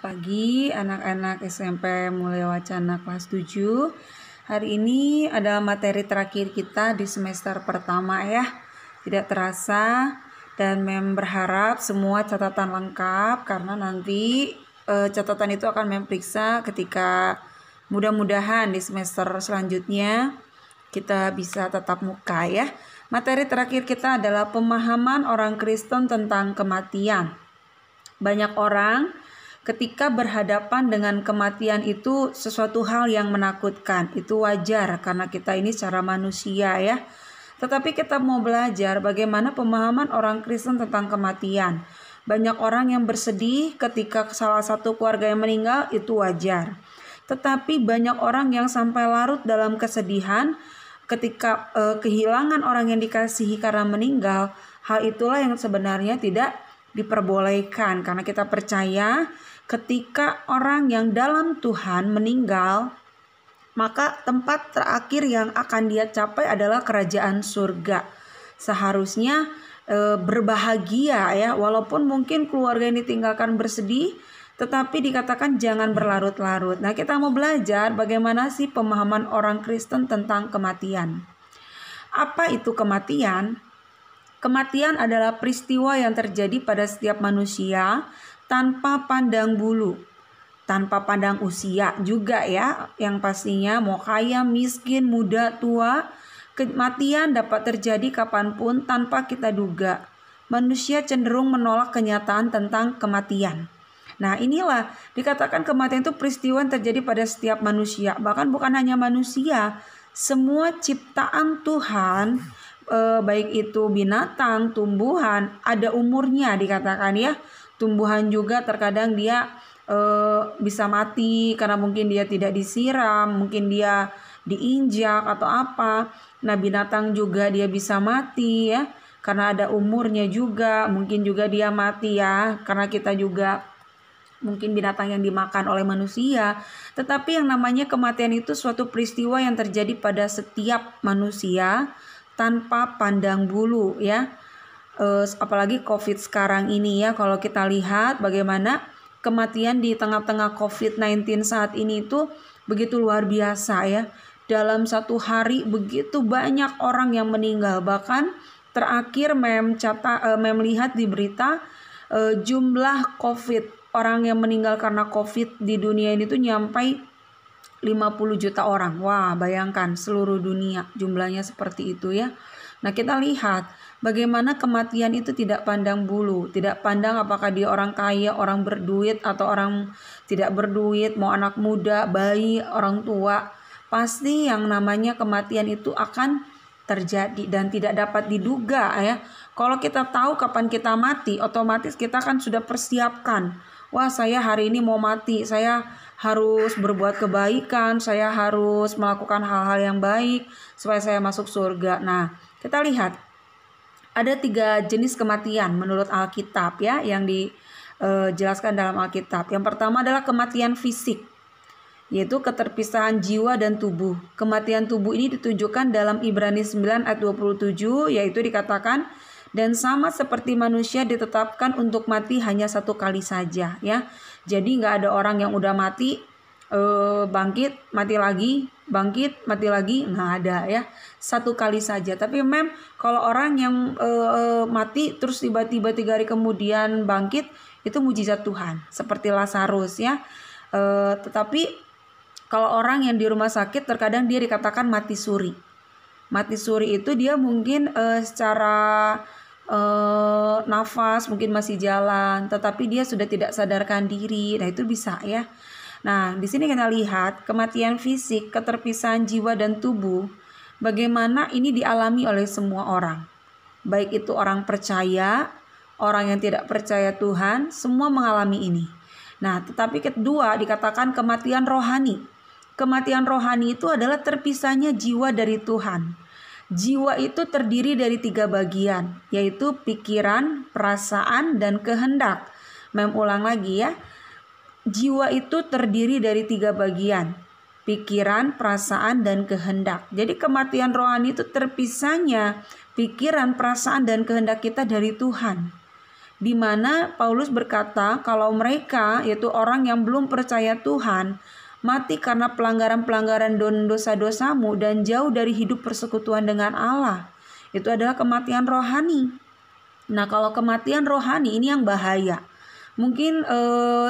pagi anak-anak SMP Mulia Wacana kelas 7. Hari ini adalah materi terakhir kita di semester pertama ya. Tidak terasa dan berharap semua catatan lengkap karena nanti catatan itu akan memeriksa ketika mudah-mudahan di semester selanjutnya kita bisa tatap muka ya. Materi terakhir kita adalah pemahaman orang Kristen tentang kematian. Banyak orang ketika berhadapan dengan kematian itu sesuatu hal yang menakutkan. Itu wajar karena kita ini secara manusia ya. Tetapi kita mau belajar bagaimana pemahaman orang Kristen tentang kematian. Banyak orang yang bersedih ketika salah satu keluarga yang meninggal, itu wajar. Tetapi banyak orang yang sampai larut dalam kesedihan ketika kehilangan orang yang dikasihi karena meninggal. Hal itulah yang sebenarnya tidak diperbolehkan karena kita percaya ketika orang yang dalam Tuhan meninggal, maka tempat terakhir yang akan dia capai adalah kerajaan surga. Seharusnya berbahagia ya, walaupun mungkin keluarga yang ditinggalkan bersedih, tetapi dikatakan jangan berlarut-larut. Nah, kita mau belajar bagaimana sih pemahaman orang Kristen tentang kematian. Apa itu kematian? Kematian adalah peristiwa yang terjadi pada setiap manusia tanpa pandang bulu, tanpa pandang usia juga ya, yang pastinya mau kaya, miskin, muda, tua, kematian dapat terjadi kapanpun tanpa kita duga. Manusia cenderung menolak kenyataan tentang kematian. Nah, inilah dikatakan kematian itu peristiwa yang terjadi pada setiap manusia, bahkan bukan hanya manusia, semua ciptaan Tuhan, baik itu binatang, tumbuhan, ada umurnya dikatakan ya. Tumbuhan juga terkadang dia bisa mati karena mungkin dia tidak disiram, mungkin dia diinjak atau apa. Nah, binatang juga dia bisa mati ya, karena ada umurnya juga. Mungkin juga dia mati ya, karena kita juga mungkin binatang yang dimakan oleh manusia. Tetapi yang namanya kematian itu suatu peristiwa yang terjadi pada setiap manusia tanpa pandang bulu ya. Apalagi COVID sekarang ini ya, kalau kita lihat bagaimana kematian di tengah-tengah COVID-19 saat ini itu begitu luar biasa ya. Dalam satu hari begitu banyak orang yang meninggal. Bahkan terakhir mem lihat di berita jumlah COVID, orang yang meninggal karena COVID di dunia ini tuh nyampai 50 juta orang. Wah, bayangkan seluruh dunia jumlahnya seperti itu ya. Nah, kita lihat bagaimana kematian itu tidak pandang bulu, tidak pandang apakah dia orang kaya, orang berduit atau orang tidak berduit, mau anak muda, bayi, orang tua. Pasti yang namanya kematian itu akan terjadi dan tidak dapat diduga ya. Kalau kita tahu kapan kita mati, otomatis kita kan sudah persiapkan. Wah, saya hari ini mau mati, saya harus berbuat kebaikan, saya harus melakukan hal-hal yang baik supaya saya masuk surga. Nah, kita lihat ada 3 jenis kematian menurut Alkitab ya, yang dijelaskan dalam Alkitab. Yang pertama adalah kematian fisik, yaitu keterpisahan jiwa dan tubuh. Kematian tubuh ini ditunjukkan dalam Ibrani 9 ayat 27, yaitu dikatakan, dan sama seperti manusia ditetapkan untuk mati hanya 1 kali saja ya. Jadi nggak ada orang yang udah mati bangkit mati lagi, bangkit mati lagi, nggak ada ya, 1 kali saja. Tapi kalau orang yang mati terus tiba-tiba 3 hari kemudian bangkit, itu mujizat Tuhan seperti Lazarus ya. Tetapi kalau orang yang di rumah sakit terkadang dia dikatakan mati suri. Mati suri itu dia mungkin secara nafas mungkin masih jalan, tetapi dia sudah tidak sadarkan diri. Nah, itu bisa ya. Nah, di sini kita lihat kematian fisik, keterpisahan jiwa dan tubuh, bagaimana ini dialami oleh semua orang. Baik itu orang percaya, orang yang tidak percaya Tuhan, semua mengalami ini. Nah, tetapi kedua dikatakan kematian rohani. Kematian rohani itu adalah terpisahnya jiwa dari Tuhan. Jiwa itu terdiri dari 3 bagian, yaitu pikiran, perasaan, dan kehendak. Ulang lagi ya. Jiwa itu terdiri dari 3 bagian, pikiran, perasaan, dan kehendak. Jadi kematian rohani itu terpisahnya pikiran, perasaan, dan kehendak kita dari Tuhan. di mana Paulus berkata kalau mereka, yaitu orang yang belum percaya Tuhan, mati karena pelanggaran-pelanggaran dan dosa-dosamu dan jauh dari hidup persekutuan dengan Allah, itu adalah kematian rohani. Nah, kalau kematian rohani ini yang bahaya. Mungkin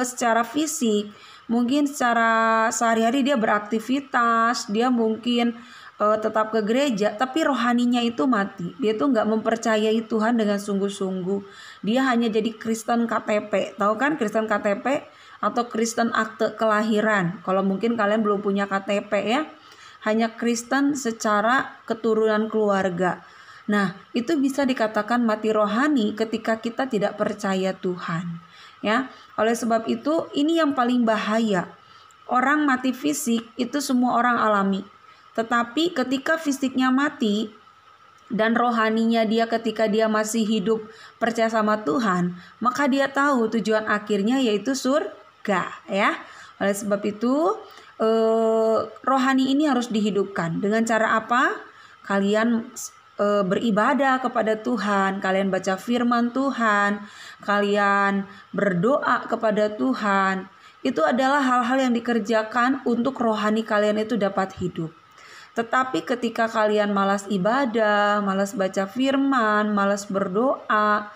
secara fisik, mungkin secara sehari-hari dia beraktivitas, dia mungkin tetap ke gereja, tapi rohaninya itu mati. Dia tuh nggak mempercayai Tuhan dengan sungguh-sungguh. Dia hanya jadi Kristen KTP. Tahu kan Kristen KTP atau Kristen akte kelahiran? Kalau mungkin kalian belum punya KTP ya, hanya Kristen secara keturunan keluarga. Nah, itu bisa dikatakan mati rohani ketika kita tidak percaya Tuhan. Ya, oleh sebab itu ini yang paling bahaya. Orang mati fisik itu semua orang alami. Tetapi ketika fisiknya mati dan rohaninya dia ketika dia masih hidup percaya sama Tuhan, maka dia tahu tujuan akhirnya yaitu surga, ya. Oleh sebab itu rohani ini harus dihidupkan. Dengan cara apa? Kalian beribadah kepada Tuhan, kalian baca firman Tuhan, kalian berdoa kepada Tuhan. Itu adalah hal-hal yang dikerjakan untuk rohani kalian itu dapat hidup. Tetapi ketika kalian malas ibadah, malas baca firman, malas berdoa,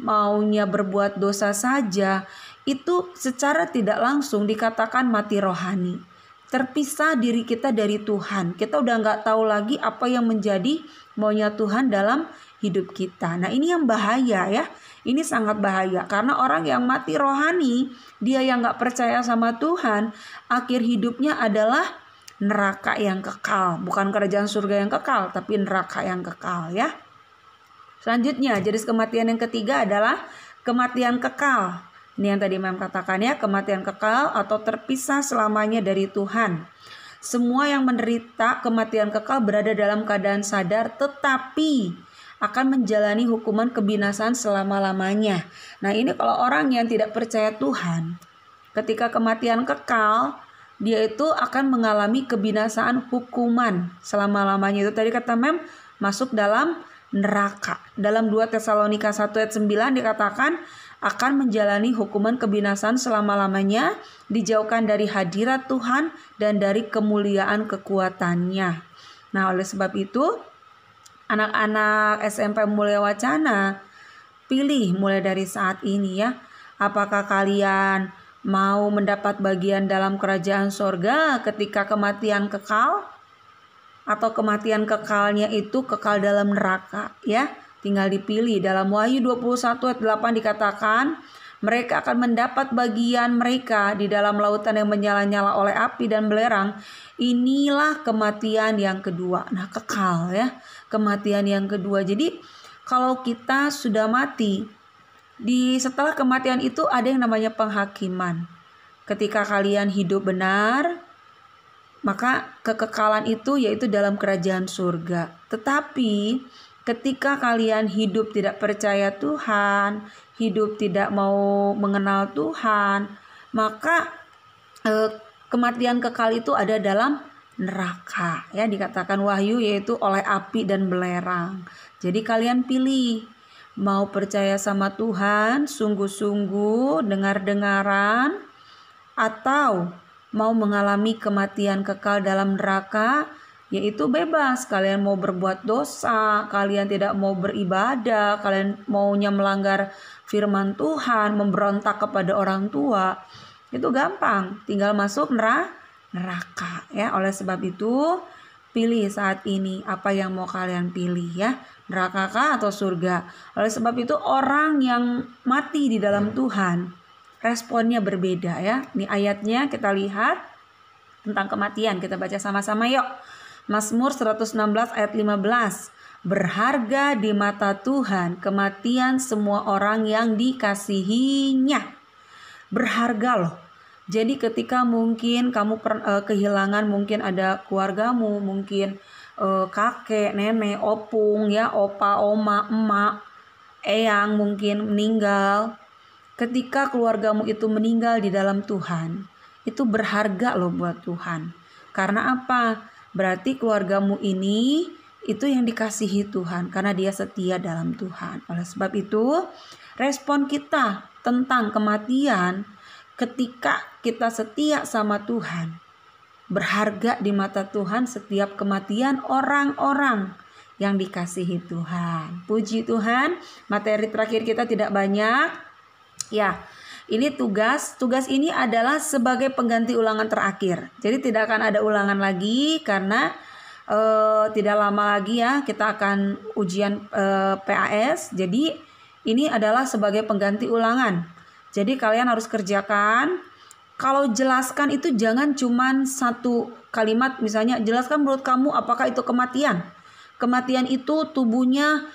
maunya berbuat dosa saja, itu secara tidak langsung dikatakan mati rohani. Terpisah diri kita dari Tuhan. Kita udah gak tahu lagi apa yang menjadi maunya Tuhan dalam hidup kita. Nah, ini yang bahaya ya. Ini sangat bahaya karena orang yang mati rohani, dia yang gak percaya sama Tuhan, akhir hidupnya adalah neraka yang kekal. Bukan kerajaan surga yang kekal, tapi neraka yang kekal ya. Selanjutnya, jenis kematian yang ketiga adalah kematian kekal. Ini yang tadi Mem katakan ya, kematian kekal atau terpisah selamanya dari Tuhan. Semua yang menderita kematian kekal berada dalam keadaan sadar tetapi akan menjalani hukuman kebinasaan selama-lamanya. Nah, ini kalau orang yang tidak percaya Tuhan, ketika kematian kekal, dia itu akan mengalami kebinasaan hukuman selama-lamanya. Itu tadi kata Mem masuk dalam neraka. Dalam 2 Tesalonika 1 ayat 9 dikatakan akan menjalani hukuman kebinasaan selama-lamanya, dijauhkan dari hadirat Tuhan dan dari kemuliaan kekuatannya. Nah, oleh sebab itu anak-anak SMP Mulia Wacana, pilih mulai dari saat ini ya. Apakah kalian mau mendapat bagian dalam kerajaan sorga ketika kematian kekal? Atau kematian kekalnya itu kekal dalam neraka ya? Tinggal dipilih. Dalam Wahyu 21 ayat 8 dikatakan mereka akan mendapat bagian mereka di dalam lautan yang menyala-nyala oleh api dan belerang. Inilah kematian yang kedua. Nah, kekal ya, kematian yang kedua. Jadi kalau kita sudah mati, setelah kematian itu ada yang namanya penghakiman. Ketika kalian hidup benar, maka kekekalan itu yaitu dalam kerajaan surga. Tetapi ketika kalian hidup tidak percaya Tuhan, hidup tidak mau mengenal Tuhan, maka kematian kekal itu ada dalam neraka ya, dikatakan Wahyu yaitu oleh api dan belerang. Jadi kalian pilih mau percaya sama Tuhan sungguh-sungguh dengar-dengaran, atau mau mengalami kematian kekal dalam neraka, yaitu bebas. Kalian mau berbuat dosa, kalian tidak mau beribadah, kalian maunya melanggar firman Tuhan, memberontak kepada orang tua, itu gampang, tinggal masuk neraka ya. Oleh sebab itu pilih saat ini apa yang mau kalian pilih ya, neraka kah atau surga. Oleh sebab itu orang yang mati di dalam Tuhan responnya berbeda ya. Ini ayatnya kita lihat tentang kematian, kita baca sama-sama yuk. Mazmur 116 ayat 15. Berharga di mata Tuhan kematian semua orang yang dikasihinya. Berharga loh. Jadi ketika mungkin kamu kehilangan, mungkin ada keluargamu, mungkin kakek, nenek, opung ya, opa, oma, emak, eyang mungkin meninggal. Ketika keluargamu itu meninggal di dalam Tuhan, itu berharga loh buat Tuhan. Karena apa? Berarti keluargamu ini itu yang dikasihi Tuhan karena dia setia dalam Tuhan. Oleh sebab itu, respon kita tentang kematian ketika kita setia sama Tuhan, berharga di mata Tuhan setiap kematian orang-orang yang dikasihi Tuhan. Puji Tuhan, materi terakhir kita tidak banyak. Ya, ini tugas ini adalah sebagai pengganti ulangan terakhir. Jadi tidak akan ada ulangan lagi karena tidak lama lagi ya kita akan ujian PAS. Jadi ini adalah sebagai pengganti ulangan. Jadi kalian harus kerjakan. Kalau jelaskan itu jangan cuman satu kalimat, misalnya jelaskan menurut kamu apakah itu kematian. Kematian itu tubuhnya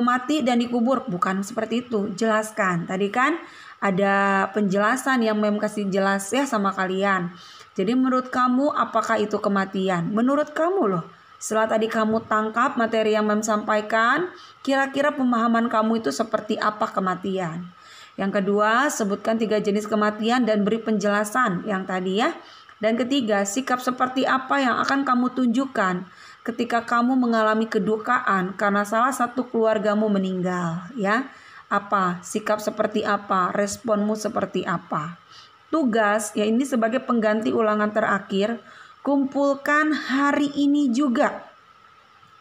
mati dan dikubur, bukan seperti itu. Jelaskan. Tadi kan ada penjelasan yang Mem kasih jelas ya sama kalian. Jadi menurut kamu apakah itu kematian? Menurut kamu loh. Setelah tadi kamu tangkap materi yang Mem sampaikan, kira-kira pemahaman kamu itu seperti apa kematian? Yang kedua, sebutkan 3 jenis kematian dan beri penjelasan yang tadi ya. Dan ketiga, sikap seperti apa yang akan kamu tunjukkan ketika kamu mengalami kedukaan karena salah satu keluargamu meninggal ya. Apa? Sikap seperti apa? Responmu seperti apa? Tugas ya ini sebagai pengganti ulangan terakhir, kumpulkan hari ini juga.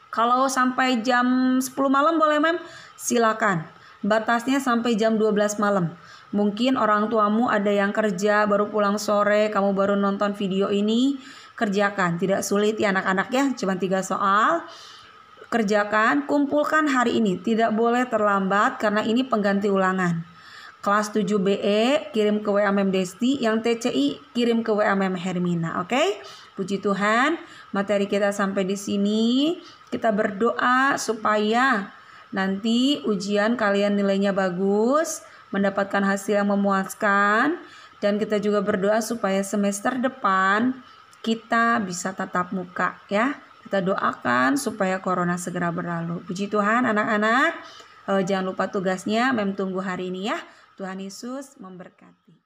Kalau sampai jam 10 malam boleh Mem? Silakan. Batasnya sampai jam 12 malam. Mungkin orang tuamu ada yang kerja baru pulang sore, kamu baru nonton video ini, kerjakan. Tidak sulit ya anak-anak ya, cuma 3 soal. Kerjakan, kumpulkan hari ini. Tidak boleh terlambat karena ini pengganti ulangan. Kelas 7BE kirim ke WA Mem Desti, yang TCI kirim ke WA Mem Hermina, oke? Puji Tuhan, materi kita sampai di sini. Kita berdoa supaya nanti ujian kalian nilainya bagus, mendapatkan hasil yang memuaskan, dan kita juga berdoa supaya semester depan kita bisa tatap muka ya. Kita doakan supaya corona segera berlalu. Puji Tuhan anak-anak, jangan lupa tugasnya Mem tunggu hari ini ya. Tuhan Yesus memberkati.